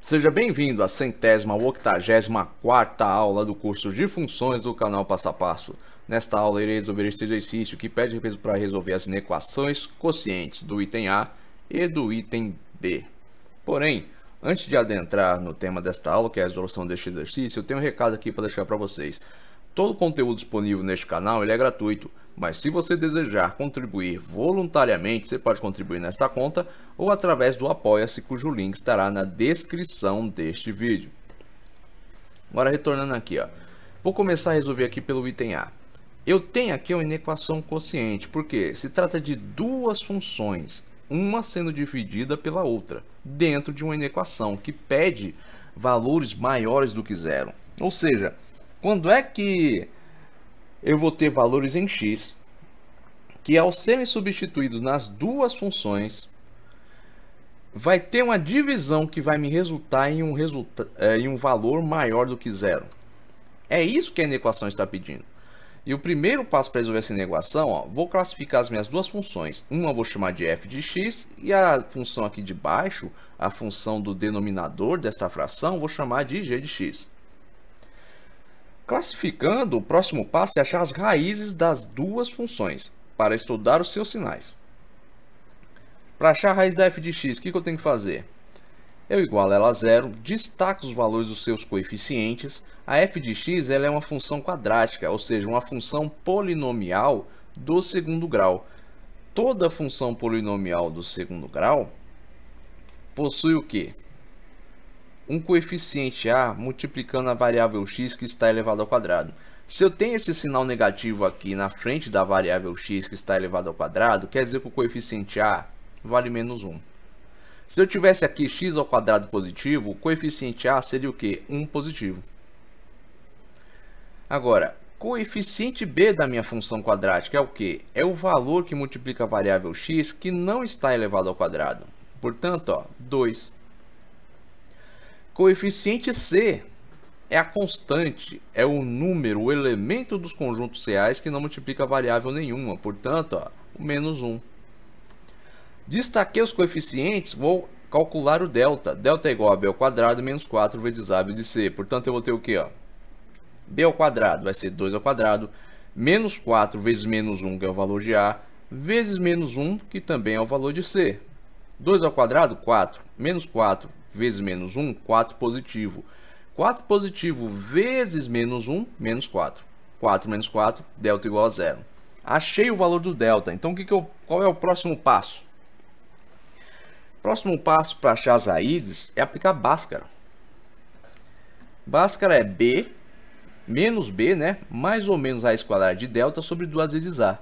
Seja bem-vindo à 184ª aula do curso de funções do canal Passo a Passo. Nesta aula irei resolver este exercício que pede para resolver as inequações quocientes do item A e do item B. Porém, antes de adentrar no tema desta aula, que é a resolução deste exercício, eu tenho um recado aqui para deixar para vocês. Todo o conteúdo disponível neste canal ele é gratuito, mas se você desejar contribuir voluntariamente, você pode contribuir nesta conta ou através do Apoia-se, cujo link estará na descrição deste vídeo. Agora retornando aqui, vou começar a resolver aqui pelo item A. Eu tenho aqui uma inequação quociente, porque se trata de duas funções, uma sendo dividida pela outra, dentro de uma inequação que pede valores maiores do que zero. Ou seja, quando é que eu vou ter valores em x, que ao serem substituídos nas duas funções, vai ter uma divisão que vai me resultar em um valor maior do que zero. É isso que a inequação está pedindo. E o primeiro passo para resolver essa inequação, vou classificar as minhas duas funções. Uma eu vou chamar de f de x e a função aqui de baixo, a função do denominador desta fração, vou chamar de g de x. Classificando, o próximo passo é achar as raízes das duas funções para estudar os seus sinais. Para achar a raiz da f de x, o que eu tenho que fazer? Eu igualo ela a zero, destaco os valores dos seus coeficientes. A f de x ela é uma função quadrática, ou seja, uma função polinomial do segundo grau. Toda função polinomial do segundo grau possui o quê? Um coeficiente a multiplicando a variável x que está elevado ao quadrado. Se eu tenho esse sinal negativo aqui na frente da variável x que está elevado ao quadrado, quer dizer que o coeficiente a vale menos 1. Se eu tivesse aqui x ao quadrado positivo, o coeficiente a seria o quê? 1 positivo. Agora, coeficiente b da minha função quadrática é o quê? É o valor que multiplica a variável x que não está elevado ao quadrado. Portanto, 2. Coeficiente c é a constante, é o número, o elemento dos conjuntos reais que não multiplica variável nenhuma. Portanto, o menos 1. Destaquei os coeficientes, vou calcular o delta. Delta é igual a b ao quadrado menos 4 vezes a vezes c. Portanto, eu vou ter o quê? B ao quadrado vai ser 2 ao quadrado, menos 4 vezes menos 1, que é o valor de a, vezes menos 1, que também é o valor de c. 2 ao quadrado, 4. Menos 4 vezes menos 1, 4 positivo. 4 positivo vezes menos 1, menos 4. 4 menos 4, delta igual a 0. Achei o valor do delta. Então, qual é o próximo passo? Próximo passo para achar as raízes é aplicar Bhaskara. Bhaskara é b menos b, mais ou menos raiz quadrada de delta sobre 2 vezes a.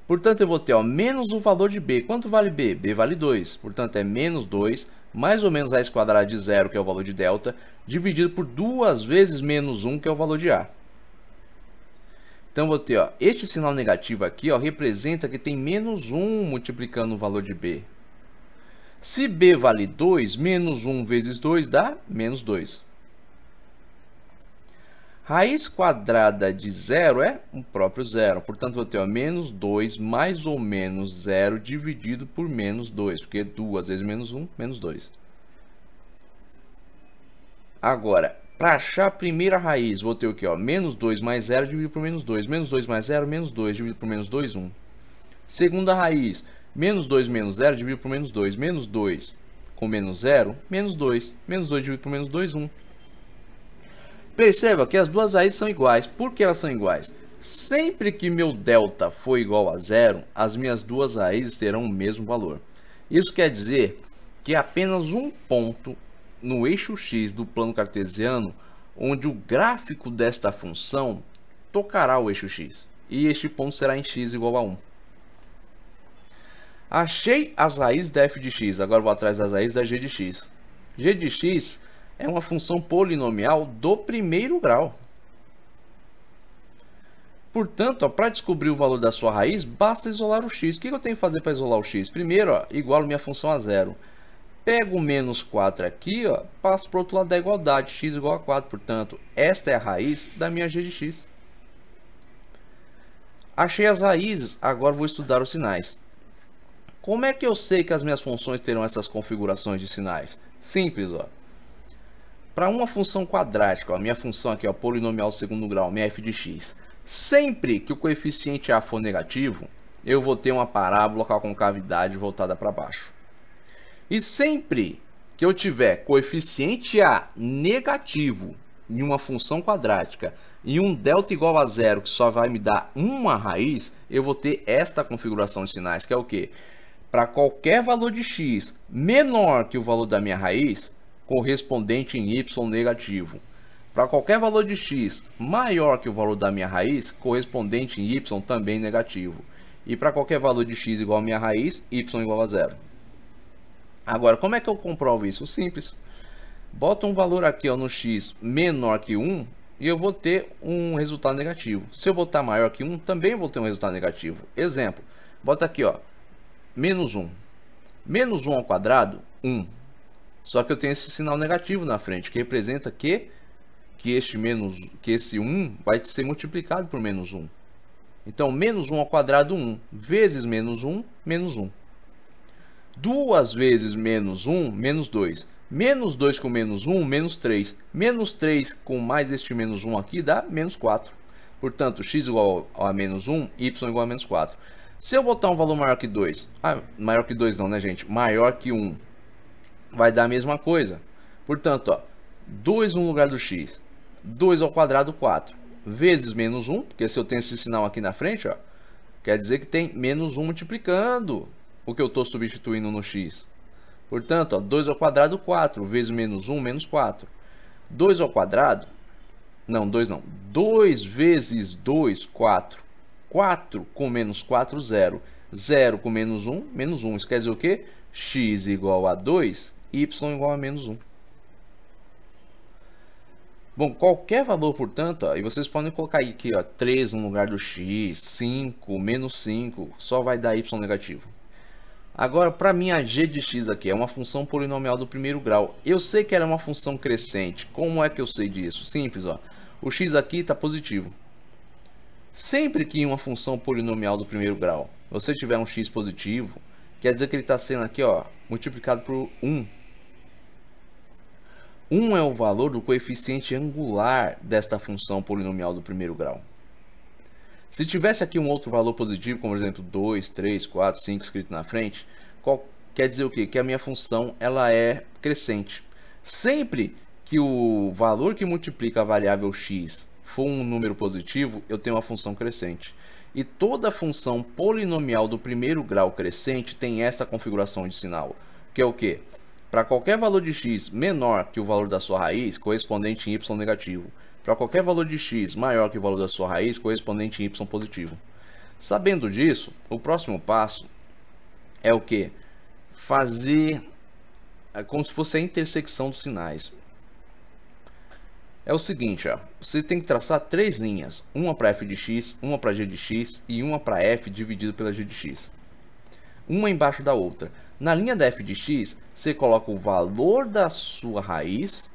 Portanto, eu vou ter menos o valor de b. Quanto vale b? B vale 2. Portanto, é menos 2, mais ou menos raiz quadrada de 0, que é o valor de delta, dividido por 2 vezes menos 1, que é o valor de a. Então, eu vou ter, este sinal negativo aqui, representa que tem menos 1 multiplicando o valor de b. Se b vale 2, menos 1 vezes 2 dá menos 2. Raiz quadrada de 0 é o próprio zero. Portanto, vou ter menos 2 mais ou menos 0 dividido por menos 2. Porque 2 vezes menos 1, menos 2. Agora, para achar a primeira raiz, vou ter o quê? Menos 2 mais 0 dividido por menos 2. Menos 2 mais 0, menos 2 dividido por menos 2, 1. Segunda raiz, menos 2 menos 0 dividido por menos 2. Menos 2 com menos 0, menos 2. Menos 2 dividido por menos 2, 1. Perceba que as duas raízes são iguais. Por que elas são iguais? Sempre que meu delta for igual a 0, as minhas duas raízes terão o mesmo valor. Isso quer dizer que apenas um ponto no eixo x do plano cartesiano, onde o gráfico desta função tocará o eixo x. E este ponto será em x igual a 1. Achei as raízes da f de x. Agora vou atrás das raízes da g de x. G de x é uma função polinomial do primeiro grau. Portanto, para descobrir o valor da sua raiz, basta isolar o x. O que eu tenho que fazer para isolar o x? Primeiro, igualo minha função a 0. Pego o menos 4 aqui, passo para o outro lado da igualdade, x igual a 4. Portanto, esta é a raiz da minha g de x. Achei as raízes, agora vou estudar os sinais. Como é que eu sei que as minhas funções terão essas configurações de sinais? Simples, para uma função quadrática, ó, a minha função aqui, ó, polinomial do segundo grau, minha f de x, sempre que o coeficiente a for negativo, eu vou ter uma parábola com a concavidade voltada para baixo. E sempre que eu tiver coeficiente a negativo em uma função quadrática e um delta igual a zero, que só vai me dar uma raiz, eu vou ter esta configuração de sinais, que é o quê? Para qualquer valor de x menor que o valor da minha raiz, correspondente em y negativo. Para qualquer valor de x maior que o valor da minha raiz, correspondente em y também negativo. E para qualquer valor de x igual a minha raiz, y igual a zero. Agora, como é que eu comprovo isso? Simples. Bota um valor aqui, ó, no x menor que 1 e eu vou ter um resultado negativo. Se eu botar maior que 1, também vou ter um resultado negativo. Exemplo, bota aqui, ó, menos 1. Menos 1 ao quadrado, 1. Só que eu tenho esse sinal negativo na frente, que representa que esse 1 vai ser multiplicado por menos 1. Então, menos 1 ao quadrado, 1. Vezes menos 1, menos 1. 2 vezes menos 1, menos 2. Menos 2 com menos 1, menos 3. Menos 3 com mais este menos 1 aqui dá menos 4. Portanto, x igual a menos 1, y igual a menos 4. Se eu botar um valor maior que 2, maior que 2 não, né, gente? Maior que 1, vai dar a mesma coisa. Portanto, ó, 2 no lugar do x, 2 ao quadrado, 4. Vezes menos 1, porque se eu tenho esse sinal aqui na frente, ó, quer dizer que tem menos 1 multiplicando o que eu estou substituindo no x. Portanto, ó, 2 ao quadrado, 4. Vezes menos 1, menos 4. 2 ao quadrado, não, 2 não. 2 vezes 2, 4. 4 com menos 4, 0. 0 com menos 1, menos 1. Isso quer dizer o quê? X igual a 2, y igual a menos 1. Bom, qualquer valor, portanto, ó, e vocês podem colocar aqui, ó, 3 no lugar do x, 5, menos 5, só vai dar y negativo. Agora, para mim, a g de x aqui é uma função polinomial do primeiro grau. Eu sei que ela é uma função crescente. Como é que eu sei disso? Simples, ó. O x aqui está positivo. Sempre que em uma função polinomial do primeiro grau você tiver um x positivo, quer dizer que ele está sendo aqui, ó, multiplicado por 1. 1 é o valor do coeficiente angular desta função polinomial do primeiro grau. Se tivesse aqui um outro valor positivo, como por exemplo 2, 3, 4, 5 escrito na frente, quer dizer o quê? Que a minha função ela é crescente. Sempre que o valor que multiplica a variável x for um número positivo, eu tenho uma função crescente. E toda função polinomial do primeiro grau crescente tem essa configuração de sinal, que é o quê? Para qualquer valor de x menor que o valor da sua raiz, correspondente em y negativo. Para qualquer valor de x maior que o valor da sua raiz, correspondente em y positivo. Sabendo disso, o próximo passo é o que? Fazer como se fosse a intersecção dos sinais. É o seguinte, ó, você tem que traçar 3 linhas. Uma para f de x, uma para g de x e uma para f dividido pela g de x. Uma embaixo da outra. Na linha da f de x, você coloca o valor da sua raiz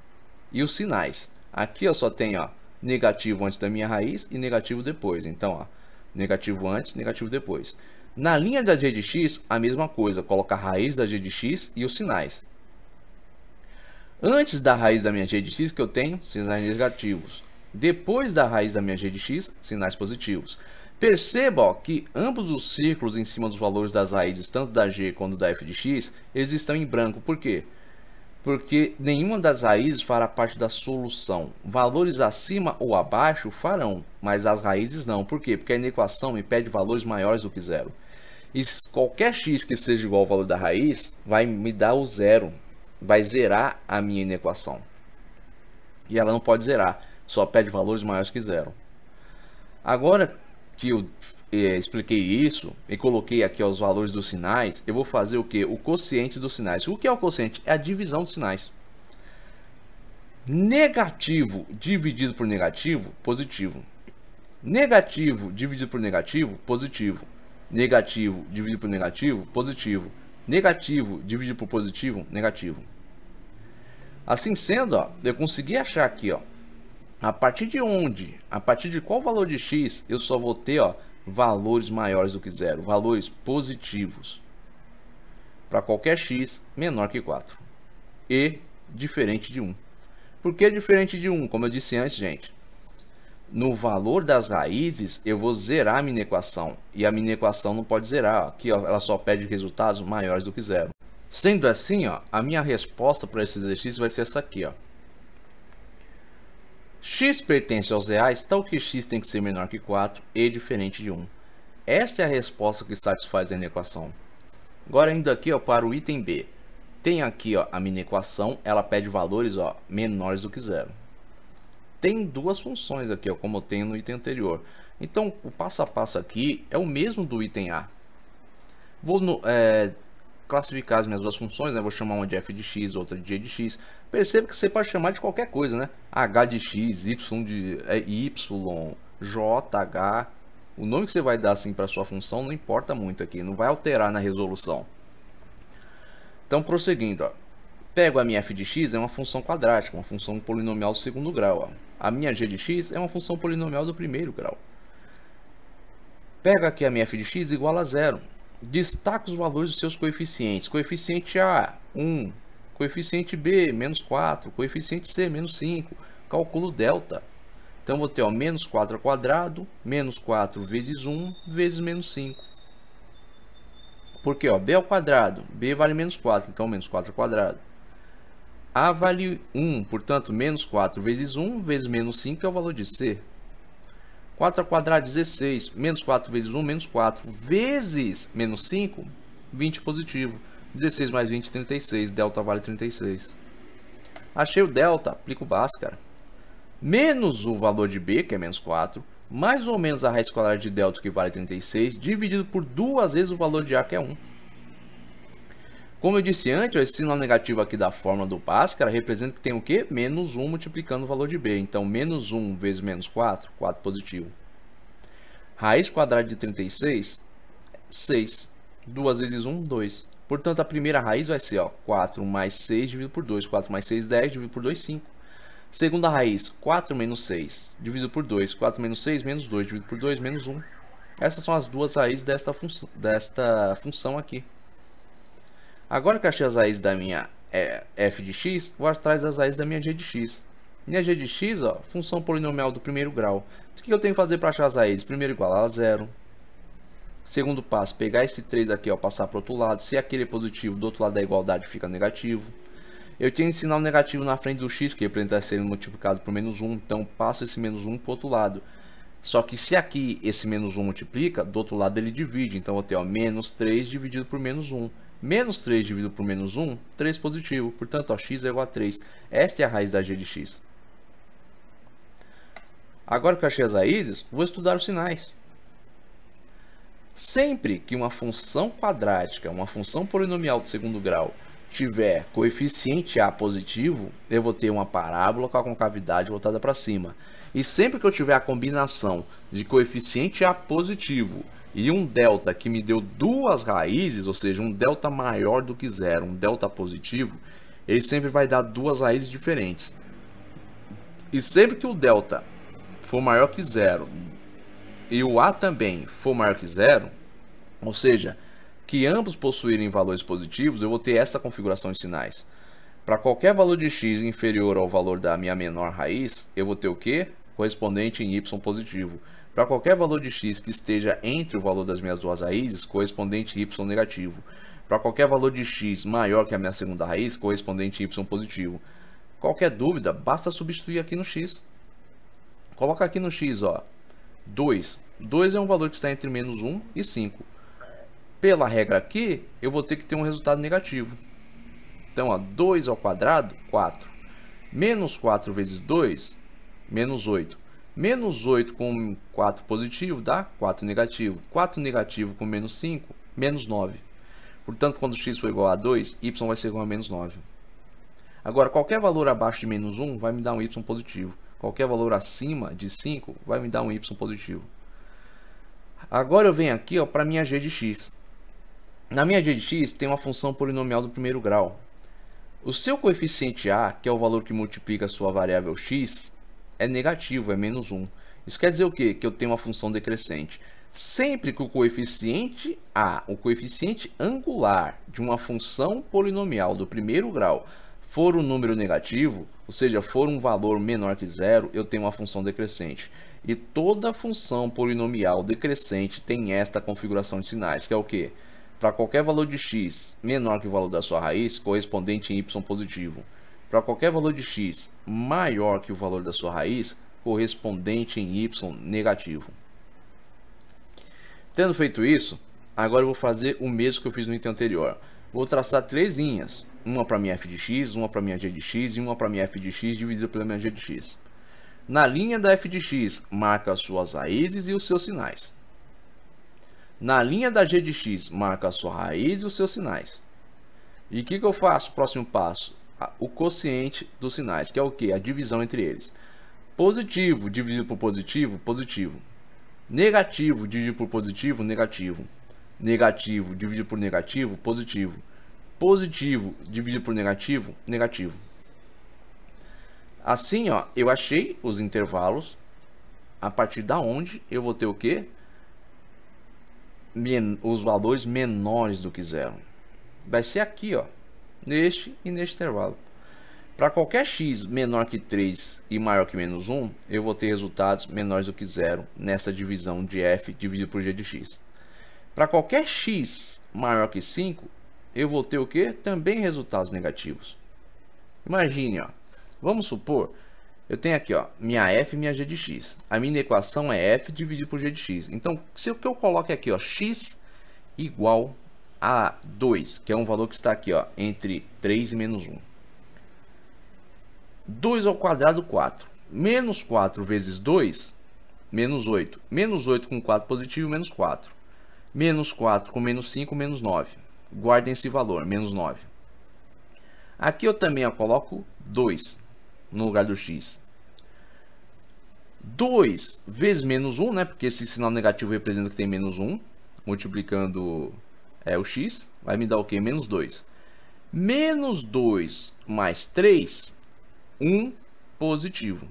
e os sinais. Aqui eu só tenho, ó, negativo antes da minha raiz e negativo depois. Então, ó, negativo antes, negativo depois. Na linha da g de x, a mesma coisa. Coloca a raiz da g de x e os sinais. Antes da raiz da minha g de x, que eu tenho sinais negativos. Depois da raiz da minha g de x, sinais positivos. Perceba, ó, que ambos os círculos em cima dos valores das raízes, tanto da g quanto da f de x, eles estão em branco. Por quê? Porque nenhuma das raízes fará parte da solução. Valores acima ou abaixo farão, mas as raízes não. Por quê? Porque a equação me pede valores maiores do que zero. E qualquer x que seja igual ao valor da raiz vai me dar o zero. Vai zerar a minha equação. E ela não pode zerar, só pede valores maiores que zero. Agora que eu expliquei isso e coloquei aqui os valores dos sinais, eu vou fazer o que? O quociente dos sinais. O que é o quociente? É a divisão dos sinais. Negativo dividido por negativo, positivo. Negativo dividido por negativo, positivo. Negativo dividido por negativo, positivo. Negativo dividido por positivo, negativo. Assim sendo, ó, eu consegui achar aqui, ó, a partir de qual valor de x eu só vou ter, ó, valores maiores do que zero, valores positivos para qualquer x menor que 4 e diferente de 1. Por que diferente de 1? Como eu disse antes, gente, no valor das raízes eu vou zerar a minha equação. E a minha equação não pode zerar. Aqui ó, ela só pede resultados maiores do que 0. Sendo assim, ó, a minha resposta para esse exercício vai ser essa aqui. Ó. X pertence aos reais, tal que x tem que ser menor que 4 e diferente de 1. Esta é a resposta que satisfaz a minha equação. Agora indo aqui ó, para o item B. Tem aqui ó, a minha equação, ela pede valores ó, menores do que 0. Tem duas funções aqui, ó, como eu tenho no item anterior. Então o passo a passo aqui é o mesmo do item A. Vou classificar as minhas duas funções, né? Vou chamar uma de f de x, outra de g de x. Perceba que você pode chamar de qualquer coisa, né? H de x, y de y, j, h. O nome que você vai dar assim para sua função não importa muito aqui, não vai alterar na resolução. Então, prosseguindo, ó. Pego a minha f de x, é uma função quadrática, uma função polinomial do segundo grau. Ó. A minha g de x é uma função polinomial do primeiro grau. Pego aqui a minha f de x igual a 0. Destaca os valores dos seus coeficientes. Coeficiente A, 1. Coeficiente B, menos 4. Coeficiente C, menos 5. Calculo delta. Então, vou ter ó, menos 4 ao quadrado, menos 4 vezes 1, vezes menos 5. Porque ó, B ao quadrado, B vale menos 4, então menos 4 ao quadrado. A vale 1, portanto, menos 4 vezes 1, vezes menos 5 é o valor de C. 4 ao quadrado, 16. Menos 4 vezes 1, menos 4. Vezes menos 5, 20 positivo. 16 mais 20, 36. Delta vale 36. Achei o delta, aplico o Bhaskara. Menos o valor de B, que é menos 4. Mais ou menos a raiz quadrada de delta, que vale 36. Dividido por 2 vezes o valor de A, que é 1. Como eu disse antes, esse sinal negativo aqui da fórmula do Bhaskara representa que tem o quê? Menos 1 multiplicando o valor de B. Então, menos 1 vezes menos 4, 4 positivo. Raiz quadrada de 36, 6. 2 vezes 1, 2. Portanto, a primeira raiz vai ser ó, 4 mais 6 dividido por 2. 4 mais 6, 10, dividido por 2, 5. Segunda raiz, 4 menos 6, dividido por 2. 4 menos 6, menos 2, dividido por 2, menos 1. Essas são as duas raízes desta função aqui. Agora que achei as raízes da minha f de x, vou atrás das raízes da minha g de x. Minha g de x, ó, função polinomial do primeiro grau. O que eu tenho que fazer para achar as raízes? Primeiro, igualar a 0. Segundo passo, pegar esse 3 aqui, ó, passar para o outro lado. Se aquele é positivo, do outro lado da igualdade fica negativo. Eu tenho sinal negativo na frente do x, que representa sendo multiplicado por menos 1. Então, passo esse menos 1 para o outro lado. Só que se aqui esse menos 1 multiplica, do outro lado ele divide. Então, eu vou ter ó, menos 3 dividido por menos 1. Menos 3 dividido por menos 1, 3 positivo. Portanto, ó, x é igual a 3. Esta é a raiz da g de x. Agora que eu achei as raízes, vou estudar os sinais. Sempre que uma função quadrática, uma função polinomial do segundo grau, tiver coeficiente A positivo, eu vou ter uma parábola com a concavidade voltada para cima. E sempre que eu tiver a combinação de coeficiente A positivo e um delta que me deu duas raízes, ou seja, um delta maior do que 0, um delta positivo, ele sempre vai dar duas raízes diferentes. E sempre que o delta for maior que 0 e o A também for maior que 0, ou seja, que ambos possuírem valores positivos, eu vou ter essa configuração de sinais. Para qualquer valor de x inferior ao valor da minha menor raiz, eu vou ter o quê? Correspondente em y positivo. Para qualquer valor de x que esteja entre o valor das minhas duas raízes, correspondente em y negativo. Para qualquer valor de x maior que a minha segunda raiz, correspondente em y positivo. Qualquer dúvida, basta substituir aqui no x. Coloca aqui no x, ó, 2. 2 é um valor que está entre menos 1 e 5. Pela regra aqui, eu vou ter que ter um resultado negativo. Então, ó, 2 ao quadrado, 4. Menos 4 vezes 2, menos 8. Menos 8 com 4 positivo dá 4 negativo. 4 negativo com menos 5, menos 9. Portanto, quando x for igual a 2, y vai ser igual a menos 9. Agora, qualquer valor abaixo de menos 1 vai me dar um y positivo. Qualquer valor acima de 5 vai me dar um y positivo. Agora eu venho aqui para a minha g de x. Na minha g de x tem uma função polinomial do primeiro grau. O seu coeficiente A, que é o valor que multiplica a sua variável x, é negativo, é menos 1. Isso quer dizer o quê? Que eu tenho uma função decrescente. Sempre que o coeficiente A, o coeficiente angular de uma função polinomial do primeiro grau, for um número negativo, ou seja, for um valor menor que zero, eu tenho uma função decrescente. E toda função polinomial decrescente tem esta configuração de sinais, que é o que? Para qualquer valor de x menor que o valor da sua raiz, correspondente em y positivo. Para qualquer valor de x maior que o valor da sua raiz, correspondente em y negativo. Tendo feito isso, agora eu vou fazer o mesmo que eu fiz no item anterior. Vou traçar três linhas, uma para minha f de x, uma para minha g de x e uma para minha f de x dividida pela minha g de x. Na linha da f de x, marca as suas raízes e os seus sinais. Na linha da g de x, marca a sua raiz e os seus sinais. E o que eu faço? Próximo passo, o quociente dos sinais, que é o que? A divisão entre eles. Positivo dividido por positivo, positivo. Negativo dividido por positivo, negativo. Negativo dividido por negativo, positivo. Positivo dividido por negativo, negativo. Assim, ó, eu achei os intervalos a partir da onde eu vou ter o quê? Os valores menores do que zero. Vai ser aqui, ó, neste e neste intervalo. Para qualquer x menor que 3 e maior que menos 1, eu vou ter resultados menores do que zero nessa divisão de f dividido por g de x. Para qualquer x maior que 5, eu vou ter o quê? Também resultados negativos. Imagine, ó. Vamos supor, eu tenho aqui, ó, minha f e minha g de x. A minha equação é f dividido por g de x. Então, se o que eu coloco aqui, ó, x igual a 2, que é um valor que está aqui, ó, entre 3 e menos 1. 2 ao quadrado, 4. Menos 4 vezes 2, menos 8. Menos 8 com 4 positivo, menos 4. Menos 4 com menos 5, menos 9. Guardem esse valor, menos 9. Aqui eu também coloco 2 no lugar do x. 2 vezes menos 1, né? Porque esse sinal negativo representa que tem menos 1. Multiplicando o x, vai me dar o quê? Menos 2. Menos 2 mais 3, 1 positivo.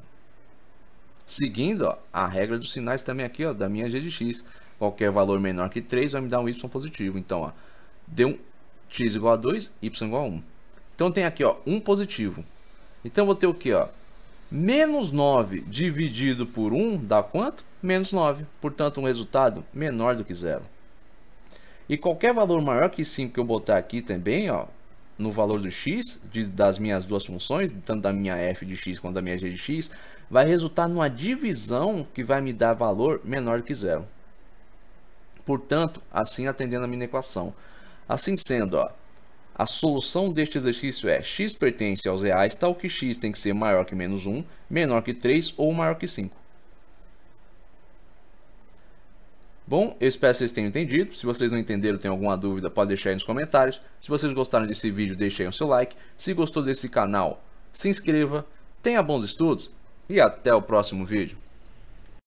Seguindo, ó, a regra dos sinais também aqui, ó, da minha g de x. Qualquer valor menor que 3 vai me dar um y positivo. Então, ó, deu um x igual a 2, y igual a 1. Então tem aqui, ó, 1 positivo. Então eu vou ter o que, ó? Menos 9 dividido por 1 dá quanto? Menos 9. Portanto, um resultado menor do que zero. E qualquer valor maior que 5 que eu botar aqui também, ó, no valor do x, das minhas duas funções, tanto da minha f de x quanto da minha g de x, vai resultar numa divisão que vai me dar valor menor do que zero. Portanto, assim atendendo a minha equação. Assim sendo, ó, a solução deste exercício é x pertence aos reais, tal que x tem que ser maior que menos 1, menor que 3 ou maior que 5. Bom, eu espero que vocês tenham entendido. Se vocês não entenderam, tem alguma dúvida, pode deixar aí nos comentários. Se vocês gostaram desse vídeo, deixe aí o seu like. Se gostou desse canal, se inscreva. Tenha bons estudos e até o próximo vídeo.